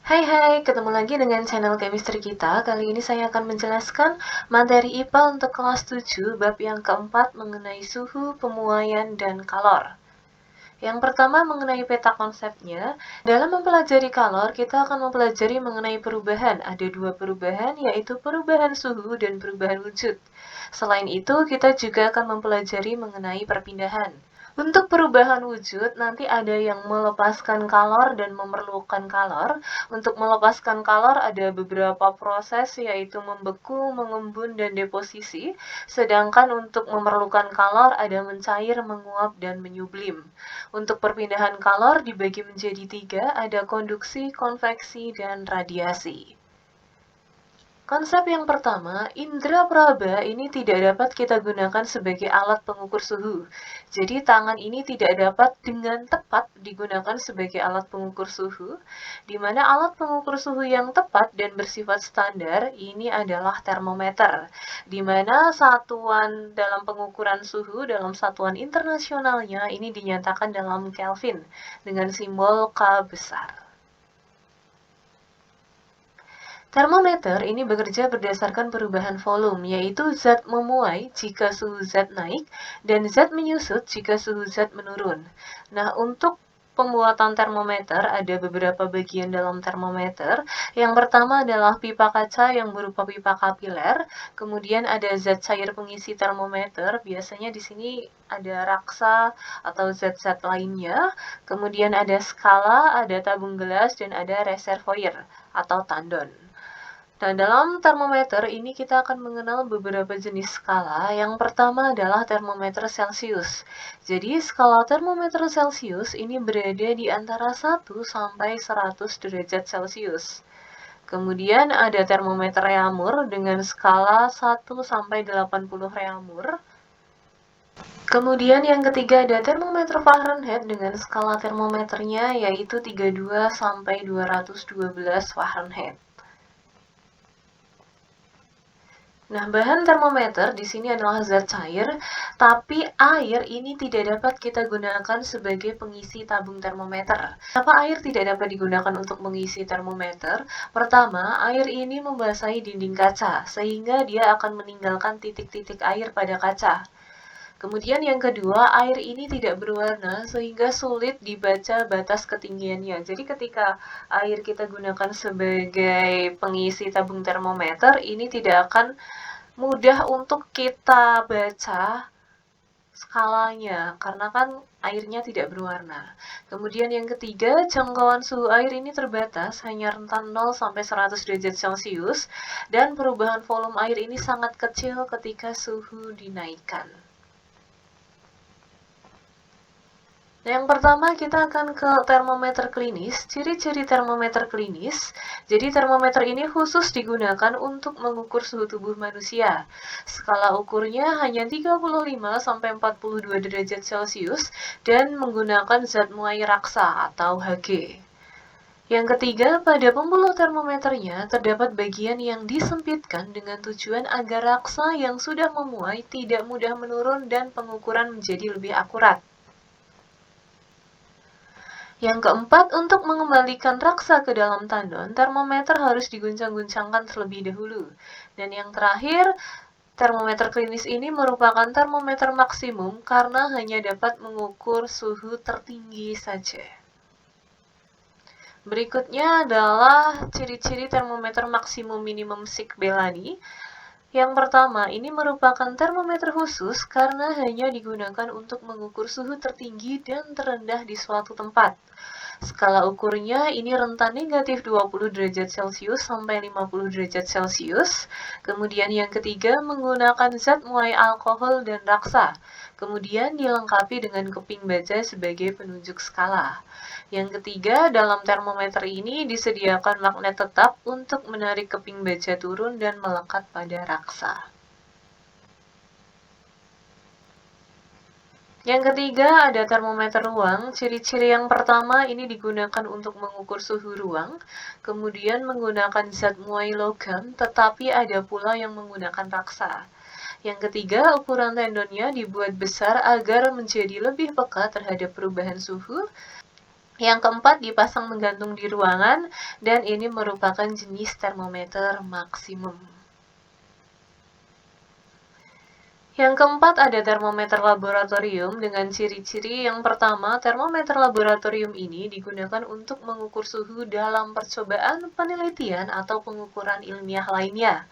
Hai, ketemu lagi dengan channel chemistry kita. Kali ini saya akan menjelaskan materi IPA untuk kelas 7, bab yang keempat mengenai suhu, pemuaian, dan kalor. Yang pertama mengenai peta konsepnya. Dalam mempelajari kalor, kita akan mempelajari mengenai perubahan. Ada dua perubahan, yaitu perubahan suhu dan perubahan wujud. Selain itu, kita juga akan mempelajari mengenai perpindahan. Untuk perubahan wujud, nanti ada yang melepaskan kalor dan memerlukan kalor. Untuk melepaskan kalor ada beberapa proses, yaitu membeku, mengembun, dan deposisi. Sedangkan untuk memerlukan kalor ada mencair, menguap, dan menyublim. Untuk perpindahan kalor dibagi menjadi tiga, ada konduksi, konveksi, dan radiasi. Konsep yang pertama, indera praba ini tidak dapat kita gunakan sebagai alat pengukur suhu. Jadi tangan ini tidak dapat dengan tepat digunakan sebagai alat pengukur suhu, di mana alat pengukur suhu yang tepat dan bersifat standar ini adalah termometer, di mana satuan dalam pengukuran suhu dalam satuan internasionalnya ini dinyatakan dalam Kelvin dengan simbol K besar. Termometer ini bekerja berdasarkan perubahan volume, yaitu zat memuai jika suhu zat naik dan zat menyusut jika suhu zat menurun. Nah, untuk pembuatan termometer ada beberapa bagian dalam termometer. Yang pertama adalah pipa kaca yang berupa pipa kapiler, kemudian ada zat cair pengisi termometer, biasanya di sini ada raksa atau zat-zat lainnya, kemudian ada skala, ada tabung gelas, dan ada reservoir atau tandon. Nah, dalam termometer ini kita akan mengenal beberapa jenis skala. Yang pertama adalah termometer Celcius. Jadi, skala termometer Celcius ini berada di antara 1 sampai 100 derajat Celcius. Kemudian ada termometer Reaumur dengan skala 1 sampai 80 Reaumur. Kemudian yang ketiga ada termometer Fahrenheit dengan skala termometernya yaitu 32 sampai 212 Fahrenheit. Nah, bahan termometer di sini adalah zat cair, tapi air ini tidak dapat kita gunakan sebagai pengisi tabung termometer. Kenapa air tidak dapat digunakan untuk mengisi termometer? Pertama, air ini membasahi dinding kaca, sehingga dia akan meninggalkan titik-titik air pada kaca. Kemudian yang kedua, air ini tidak berwarna sehingga sulit dibaca batas ketinggiannya. Jadi ketika air kita gunakan sebagai pengisi tabung termometer, ini tidak akan mudah untuk kita baca skalanya, karena kan airnya tidak berwarna. Kemudian yang ketiga, jangkauan suhu air ini terbatas, hanya rentan 0 sampai 100 derajat Celcius, dan perubahan volume air ini sangat kecil ketika suhu dinaikkan. Yang pertama kita akan ke termometer klinis. Ciri-ciri termometer klinis. Jadi termometer ini khusus digunakan untuk mengukur suhu tubuh manusia. Skala ukurnya hanya 35 sampai 42 derajat Celcius dan menggunakan zat muai raksa atau Hg. Yang ketiga, pada pembuluh termometernya terdapat bagian yang disempitkan dengan tujuan agar raksa yang sudah memuai tidak mudah menurun dan pengukuran menjadi lebih akurat. Yang keempat, untuk mengembalikan raksa ke dalam tandon, termometer harus diguncang-guncangkan terlebih dahulu. Dan yang terakhir, termometer klinis ini merupakan termometer maksimum karena hanya dapat mengukur suhu tertinggi saja. Berikutnya adalah ciri-ciri termometer maksimum minimum Shigella-Bellani. Yang pertama, ini merupakan termometer khusus karena hanya digunakan untuk mengukur suhu tertinggi dan terendah di suatu tempat. Skala ukurnya ini rentan negatif 20 derajat Celcius sampai 50 derajat Celcius. Kemudian yang ketiga, menggunakan zat muai alkohol dan raksa. Kemudian dilengkapi dengan keping baja sebagai penunjuk skala. Yang ketiga, dalam termometer ini disediakan magnet tetap untuk menarik keping baja turun dan melekat pada raksa. Yang ketiga ada termometer ruang. Ciri-ciri yang pertama ini digunakan untuk mengukur suhu ruang, kemudian menggunakan zat muai logam, tetapi ada pula yang menggunakan raksa. Yang ketiga, ukuran tendonnya dibuat besar agar menjadi lebih peka terhadap perubahan suhu. Yang keempat, dipasang menggantung di ruangan, dan ini merupakan jenis termometer maksimum. Yang keempat, ada termometer laboratorium dengan ciri-ciri. Yang pertama, termometer laboratorium ini digunakan untuk mengukur suhu dalam percobaan, penelitian, atau pengukuran ilmiah lainnya,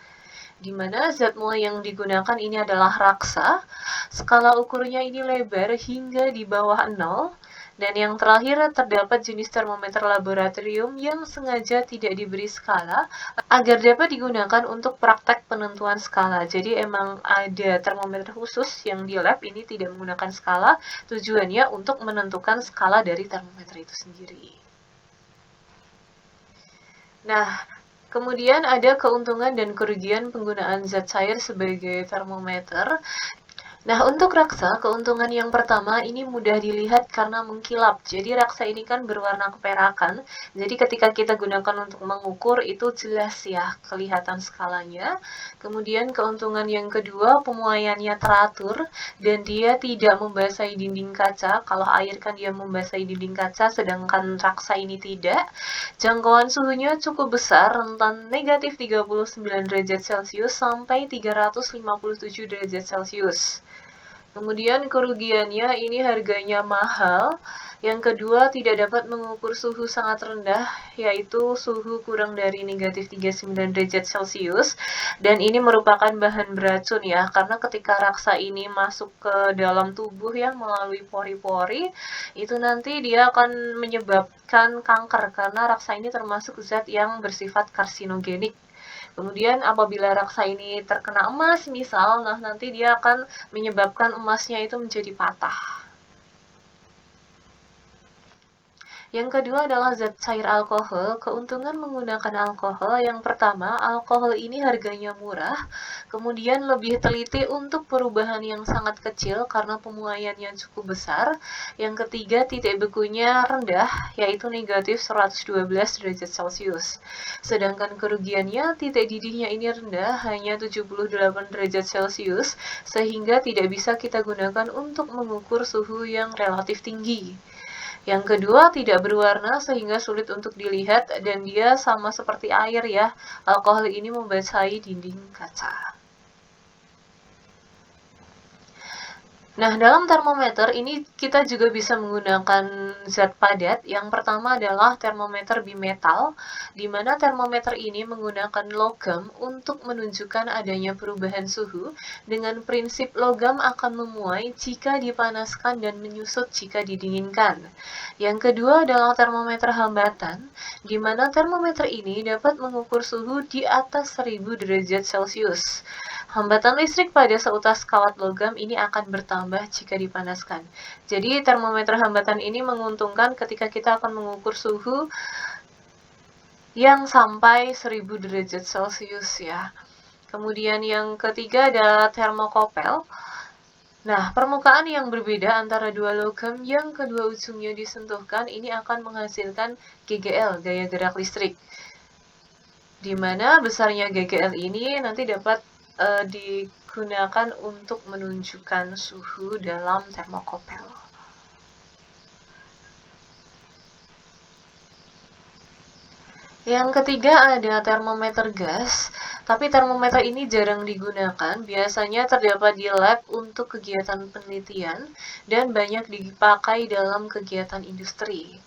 di mana zat mulai yang digunakan ini adalah raksa. Skala ukurnya ini lebar hingga di bawah 0. Dan yang terakhir, terdapat jenis termometer laboratorium yang sengaja tidak diberi skala agar dapat digunakan untuk praktek penentuan skala. Jadi emang ada termometer khusus yang di lab ini tidak menggunakan skala, tujuannya untuk menentukan skala dari termometer itu sendiri. Nah, kemudian ada keuntungan dan kerugian penggunaan zat cair sebagai termometer. Nah, untuk raksa, keuntungan yang pertama ini mudah dilihat karena mengkilap. Jadi raksa ini kan berwarna keperakan. Jadi ketika kita gunakan untuk mengukur itu jelas ya kelihatan skalanya. Kemudian keuntungan yang kedua, pemuaiannya teratur dan dia tidak membasahi dinding kaca. Kalau air kan dia membasahi dinding kaca, sedangkan raksa ini tidak. Jangkauan suhunya cukup besar, rentan negatif 39 derajat Celcius sampai 357 derajat Celcius. Kemudian kerugiannya ini harganya mahal. Yang kedua, tidak dapat mengukur suhu sangat rendah, yaitu suhu kurang dari negatif 39 derajat Celcius. Dan ini merupakan bahan beracun ya, karena ketika raksa ini masuk ke dalam tubuh yang melalui pori-pori, itu nanti dia akan menyebabkan kanker, karena raksa ini termasuk zat yang bersifat karsinogenik. Kemudian apabila raksa ini terkena emas misal, nah nanti dia akan menyebabkan emasnya itu menjadi patah. Yang kedua adalah zat cair alkohol. Keuntungan menggunakan alkohol, yang pertama, alkohol ini harganya murah, kemudian lebih teliti untuk perubahan yang sangat kecil karena pemuaiannya cukup besar. Yang ketiga, titik bekunya rendah, yaitu negatif 112 derajat Celcius. Sedangkan kerugiannya, titik didihnya ini rendah, hanya 78 derajat Celcius, sehingga tidak bisa kita gunakan untuk mengukur suhu yang relatif tinggi. Yang kedua, tidak berwarna sehingga sulit untuk dilihat dan dia sama seperti air ya. Alkohol ini membasahi dinding kaca. Nah, dalam termometer ini kita juga bisa menggunakan zat padat. Yang pertama adalah termometer bimetal, di mana termometer ini menggunakan logam untuk menunjukkan adanya perubahan suhu dengan prinsip logam akan memuai jika dipanaskan dan menyusut jika didinginkan. Yang kedua adalah termometer hambatan, di mana termometer ini dapat mengukur suhu di atas 1000 derajat Celcius. Hambatan listrik pada seutas kawat logam ini akan bertambah jika dipanaskan. Jadi termometer hambatan ini menguntungkan ketika kita akan mengukur suhu yang sampai 1000 derajat Celcius ya. Kemudian yang ketiga adalah termokopel. Nah, permukaan yang berbeda antara dua logam yang kedua ujungnya disentuhkan ini akan menghasilkan GGL, gaya gerak listrik. Di mana besarnya GGL ini nanti dapat digunakan untuk menunjukkan suhu dalam termokopel. Yang ketiga ada termometer gas, tapi termometer ini jarang digunakan, biasanya terdapat di lab untuk kegiatan penelitian dan banyak dipakai dalam kegiatan industri.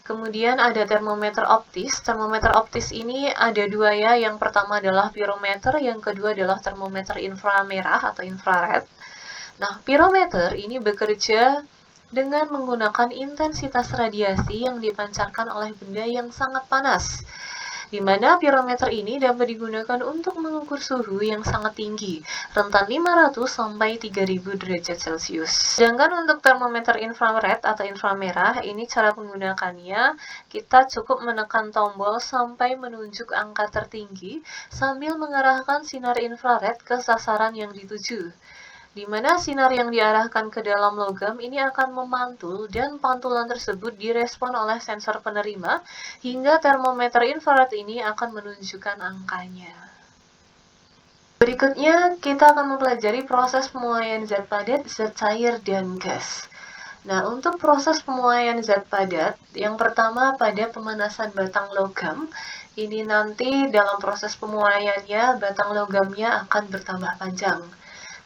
Kemudian ada termometer optis. Termometer optis ini ada dua ya. Yang pertama adalah pirometer, yang kedua adalah termometer inframerah atau infrared. Nah, pirometer ini bekerja dengan menggunakan intensitas radiasi yang dipancarkan oleh benda yang sangat panas, di mana pirometer ini dapat digunakan untuk mengukur suhu yang sangat tinggi, rentan 500 sampai 3000 derajat Celcius. Sedangkan untuk termometer infrared atau inframerah, ini cara penggunakannya, kita cukup menekan tombol sampai menunjuk angka tertinggi sambil mengarahkan sinar infrared ke sasaran yang dituju, di mana sinar yang diarahkan ke dalam logam ini akan memantul dan pantulan tersebut direspon oleh sensor penerima hingga termometer infrared ini akan menunjukkan angkanya. Berikutnya, kita akan mempelajari proses pemuaian zat padat, zat cair, dan gas. Nah, untuk proses pemuaian zat padat, yang pertama pada pemanasan batang logam, ini nanti dalam proses pemuaiannya, batang logamnya akan bertambah panjang.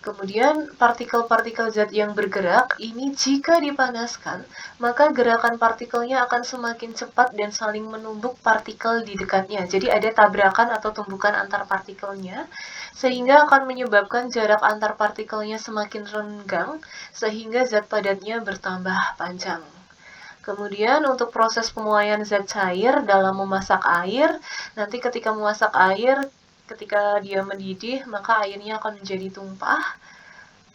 Kemudian partikel-partikel zat yang bergerak ini jika dipanaskan, maka gerakan partikelnya akan semakin cepat dan saling menumbuk partikel di dekatnya. Jadi ada tabrakan atau tumbukan antar partikelnya, sehingga akan menyebabkan jarak antar partikelnya semakin renggang, sehingga zat padatnya bertambah panjang. Kemudian untuk proses pemuaian zat cair dalam memasak air, nanti ketika memasak air, ketika dia mendidih, maka airnya akan menjadi tumpah,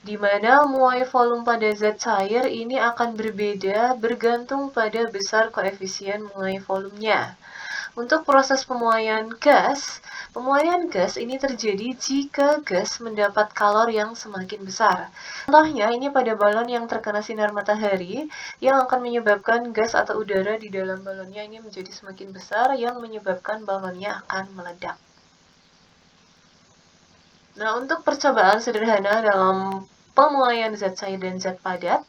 di mana muai volume pada zat cair ini akan berbeda bergantung pada besar koefisien muai volumenya. Untuk proses pemuaian gas ini terjadi jika gas mendapat kalor yang semakin besar. Contohnya ini pada balon yang terkena sinar matahari yang akan menyebabkan gas atau udara di dalam balonnya ini menjadi semakin besar yang menyebabkan balonnya akan meledak. Nah, untuk percobaan sederhana dalam pemuaian zat cair dan zat padat,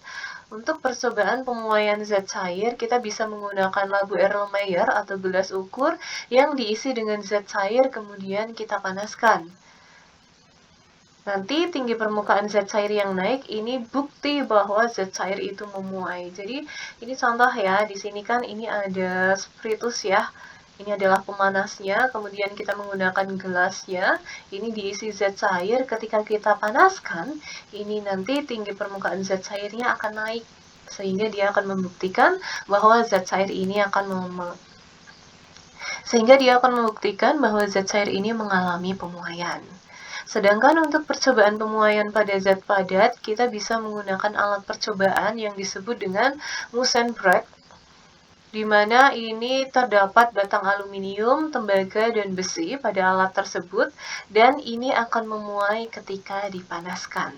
untuk percobaan pemuaian zat cair, kita bisa menggunakan labu Erlenmeyer atau gelas ukur yang diisi dengan zat cair, kemudian kita panaskan. Nanti tinggi permukaan zat cair yang naik, ini bukti bahwa zat cair itu memuai. Jadi ini contoh ya, di sini kan ini ada spiritus ya. Ini adalah pemanasnya, kemudian kita menggunakan gelasnya, ini diisi zat cair, ketika kita panaskan, ini nanti tinggi permukaan zat cairnya akan naik, sehingga dia akan membuktikan bahwa zat cair ini mengalami pemuaian. Sedangkan untuk percobaan pemuaian pada zat padat, kita bisa menggunakan alat percobaan yang disebut dengan Musenbroek, di mana ini terdapat batang aluminium, tembaga, dan besi pada alat tersebut, dan ini akan memuai ketika dipanaskan.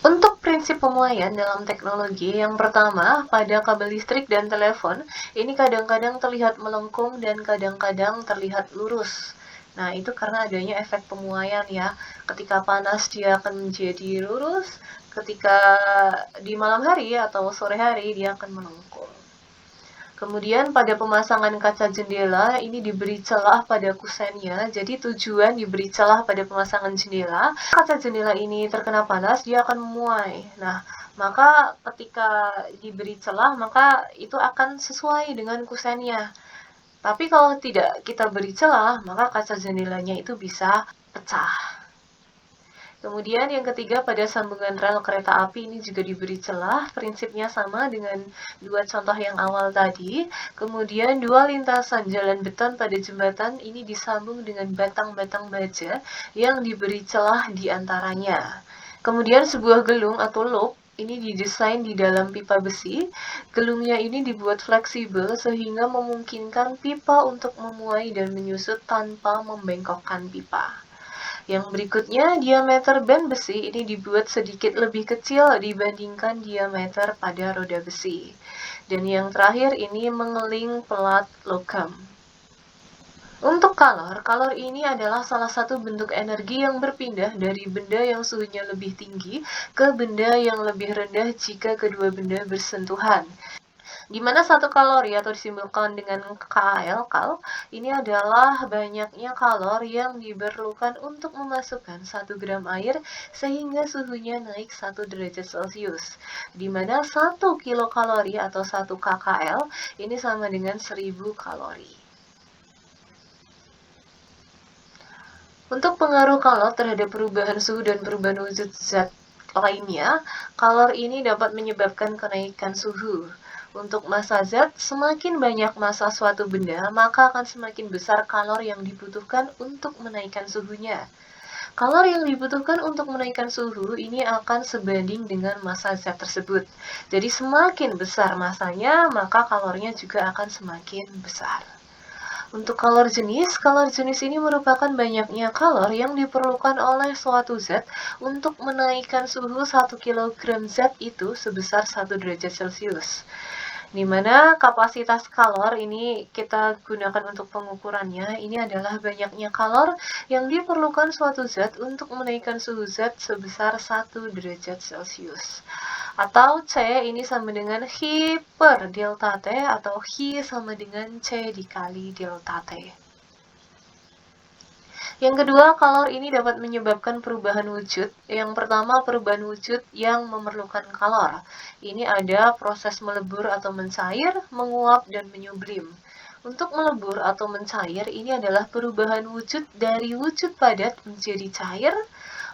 Untuk prinsip pemuaian dalam teknologi, yang pertama, pada kabel listrik dan telepon, ini kadang-kadang terlihat melengkung dan kadang-kadang terlihat lurus. Nah, itu karena adanya efek pemuaian ya. Ketika panas dia akan menjadi lurus, ketika di malam hari atau sore hari dia akan melengkung. Kemudian pada pemasangan kaca jendela ini diberi celah pada kusennya. Jadi tujuan diberi celah pada pemasangan jendela. Kaca jendela ini terkena panas, dia akan memuai. Nah, maka ketika diberi celah, maka itu akan sesuai dengan kusennya. Tapi kalau tidak kita beri celah, maka kaca jendelanya itu bisa pecah. Kemudian yang ketiga, pada sambungan rel kereta api ini juga diberi celah, prinsipnya sama dengan dua contoh yang awal tadi. Kemudian dua lintasan jalan beton pada jembatan ini disambung dengan batang-batang baja yang diberi celah di antaranya. Kemudian sebuah gelung atau loop ini didesain di dalam pipa besi. Gelungnya ini dibuat fleksibel sehingga memungkinkan pipa untuk memuai dan menyusut tanpa membengkokkan pipa. Yang berikutnya, diameter ban besi ini dibuat sedikit lebih kecil dibandingkan diameter pada roda besi. Dan yang terakhir ini mengeling pelat logam. Untuk kalor ini adalah salah satu bentuk energi yang berpindah dari benda yang suhunya lebih tinggi ke benda yang lebih rendah jika kedua benda bersentuhan. Di mana satu kalori atau disimbolkan dengan KL, ini adalah banyaknya kalor yang diperlukan untuk memasukkan 1 gram air sehingga suhunya naik 1 derajat Celcius. Di mana 1 kilokalori atau 1 KKL ini sama dengan 1000 kalori. Untuk pengaruh kalor terhadap perubahan suhu dan perubahan wujud zat lainnya, kalor ini dapat menyebabkan kenaikan suhu. Untuk massa zat, semakin banyak massa suatu benda, maka akan semakin besar kalor yang dibutuhkan untuk menaikkan suhunya. Kalor yang dibutuhkan untuk menaikkan suhu ini akan sebanding dengan massa zat tersebut. Jadi semakin besar massanya, maka kalornya juga akan semakin besar. Untuk kalor jenis ini merupakan banyaknya kalor yang diperlukan oleh suatu zat untuk menaikkan suhu 1 kg zat itu sebesar 1 derajat Celcius. Di mana kapasitas kalor ini kita gunakan untuk pengukurannya, ini adalah banyaknya kalor yang diperlukan suatu zat untuk menaikkan suhu zat sebesar 1 derajat Celcius. Atau C ini sama dengan Hi per delta T, atau Hi sama dengan C dikali delta T. Yang kedua, kalor ini dapat menyebabkan perubahan wujud. Yang pertama, perubahan wujud yang memerlukan kalor. Ini ada proses melebur atau mencair, menguap, dan menyublim. Untuk melebur atau mencair, ini adalah perubahan wujud dari wujud padat menjadi cair.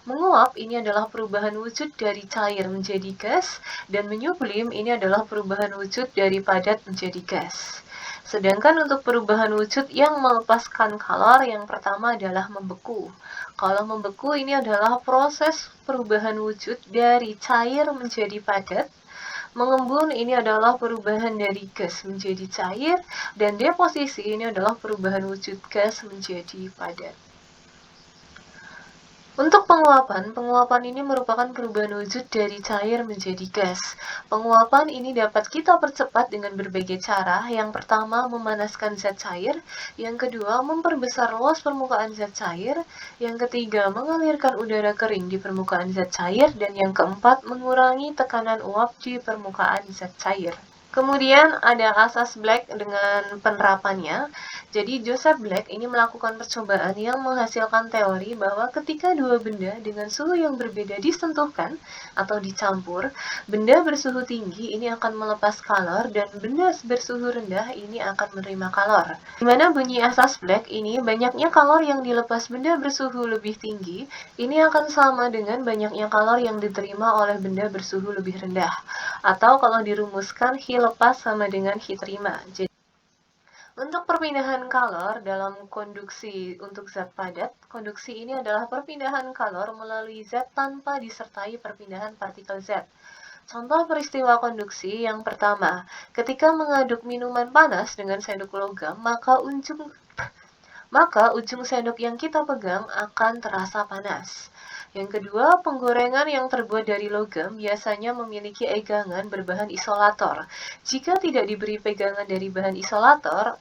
Menguap ini adalah perubahan wujud dari cair menjadi gas, dan menyublim ini adalah perubahan wujud dari padat menjadi gas. Sedangkan untuk perubahan wujud yang melepaskan kalor, yang pertama adalah membeku. Kalau membeku ini adalah proses perubahan wujud dari cair menjadi padat. Mengembun ini adalah perubahan dari gas menjadi cair, dan deposisi ini adalah perubahan wujud gas menjadi padat. Untuk penguapan ini merupakan perubahan wujud dari cair menjadi gas. Penguapan ini dapat kita percepat dengan berbagai cara. Yang pertama, memanaskan zat cair. Yang kedua, memperbesar luas permukaan zat cair. Yang ketiga, mengalirkan udara kering di permukaan zat cair. Dan yang keempat, mengurangi tekanan uap di permukaan zat cair. Kemudian ada asas Black dengan penerapannya. Jadi Joseph Black ini melakukan percobaan yang menghasilkan teori bahwa ketika dua benda dengan suhu yang berbeda disentuhkan atau dicampur, benda bersuhu tinggi ini akan melepas kalor dan benda bersuhu rendah ini akan menerima kalor. Dimana bunyi asas Black ini, banyaknya kalor yang dilepas benda bersuhu lebih tinggi ini akan sama dengan banyaknya kalor yang diterima oleh benda bersuhu lebih rendah. Atau kalau dirumuskan, Hi lepas sama dengan Hi terima. Jadi, untuk perpindahan kalor dalam konduksi untuk zat padat, konduksi ini adalah perpindahan kalor melalui zat tanpa disertai perpindahan partikel zat. Contoh peristiwa konduksi yang pertama, ketika mengaduk minuman panas dengan sendok logam, maka ujung sendok yang kita pegang akan terasa panas. Yang kedua, penggorengan yang terbuat dari logam biasanya memiliki pegangan berbahan isolator. Jika tidak diberi pegangan dari bahan isolator,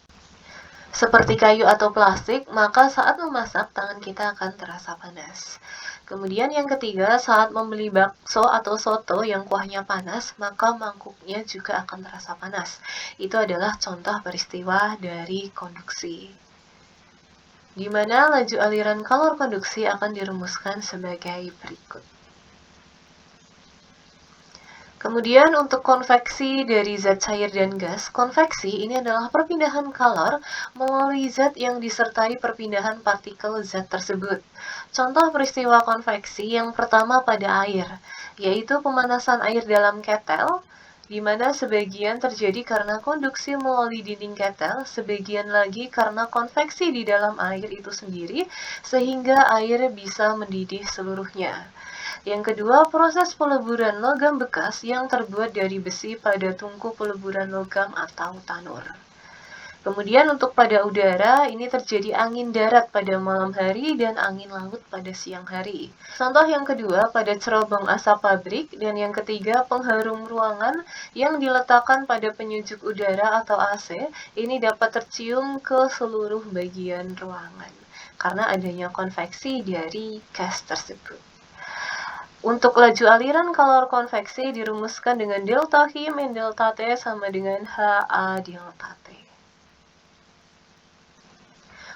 seperti kayu atau plastik, maka saat memasak tangan kita akan terasa panas. Kemudian yang ketiga, saat membeli bakso atau soto yang kuahnya panas, maka mangkuknya juga akan terasa panas. Itu adalah contoh peristiwa dari konduksi, di mana laju aliran kalor konduksi akan dirumuskan sebagai berikut. Kemudian untuk konveksi dari zat cair dan gas, konveksi ini adalah perpindahan kalor melalui zat yang disertai perpindahan partikel zat tersebut. Contoh peristiwa konveksi yang pertama pada air, yaitu pemanasan air dalam ketel, di mana sebagian terjadi karena konduksi melalui dinding ketel, sebagian lagi karena konveksi di dalam air itu sendiri, sehingga air bisa mendidih seluruhnya. Yang kedua, proses peleburan logam bekas yang terbuat dari besi pada tungku peleburan logam atau tanur. Kemudian untuk pada udara, ini terjadi angin darat pada malam hari dan angin laut pada siang hari. Contoh yang kedua, pada cerobong asap pabrik, dan yang ketiga, pengharum ruangan yang diletakkan pada penyujuk udara atau AC, ini dapat tercium ke seluruh bagian ruangan, karena adanya konveksi dari gas tersebut. Untuk laju aliran kalor konveksi dirumuskan dengan delta Hi min delta T sama dengan HA delta T.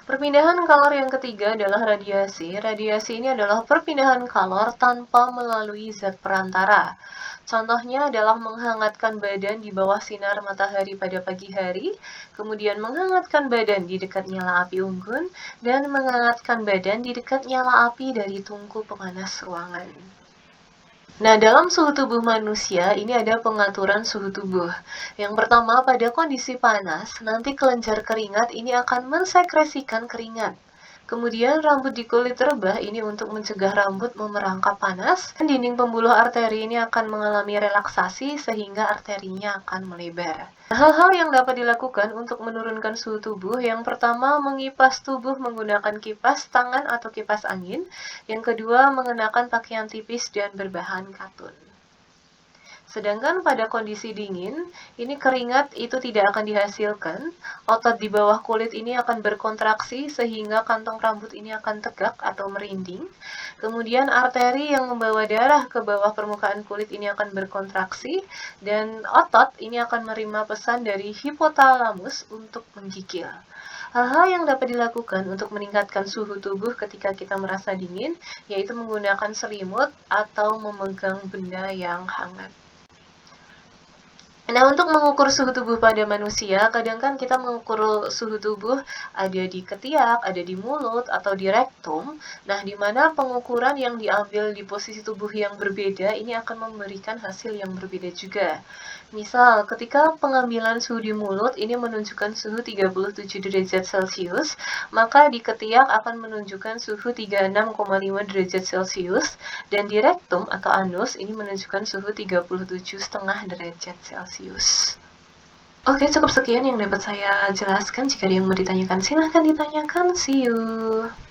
Perpindahan kalor yang ketiga adalah radiasi. Radiasi ini adalah perpindahan kalor tanpa melalui zat perantara. Contohnya adalah menghangatkan badan di bawah sinar matahari pada pagi hari, kemudian menghangatkan badan di dekat nyala api unggun, dan menghangatkan badan di dekat nyala api dari tungku pemanas ruangan. Nah, dalam suhu tubuh manusia, ini ada pengaturan suhu tubuh. Yang pertama, pada kondisi panas, nanti kelenjar keringat ini akan mensekresikan keringat. Kemudian rambut di kulit rebah ini untuk mencegah rambut memerangkap panas. Dan dinding pembuluh arteri ini akan mengalami relaksasi sehingga arterinya akan melebar. Hal-hal yang dapat dilakukan untuk menurunkan suhu tubuh, yang pertama mengipas tubuh menggunakan kipas tangan atau kipas angin. Yang kedua mengenakan pakaian tipis dan berbahan katun. Sedangkan pada kondisi dingin, ini keringat itu tidak akan dihasilkan, otot di bawah kulit ini akan berkontraksi sehingga kantong rambut ini akan tegak atau merinding. Kemudian arteri yang membawa darah ke bawah permukaan kulit ini akan berkontraksi, dan otot ini akan menerima pesan dari hipotalamus untuk menggigil. Hal-hal yang dapat dilakukan untuk meningkatkan suhu tubuh ketika kita merasa dingin, yaitu menggunakan selimut atau memegang benda yang hangat. Nah, untuk mengukur suhu tubuh pada manusia, kadang kan kita mengukur suhu tubuh ada di ketiak, ada di mulut, atau di rektum. Nah, di mana pengukuran yang diambil di posisi tubuh yang berbeda ini akan memberikan hasil yang berbeda juga. Misal, ketika pengambilan suhu di mulut ini menunjukkan suhu 37 derajat Celcius, maka di ketiak akan menunjukkan suhu 36,5 derajat Celcius, dan di rektum atau anus ini menunjukkan suhu 37,5 derajat Celcius. Oke, cukup sekian yang dapat saya jelaskan. Jika ada yang mau ditanyakan, silahkan ditanyakan. See you!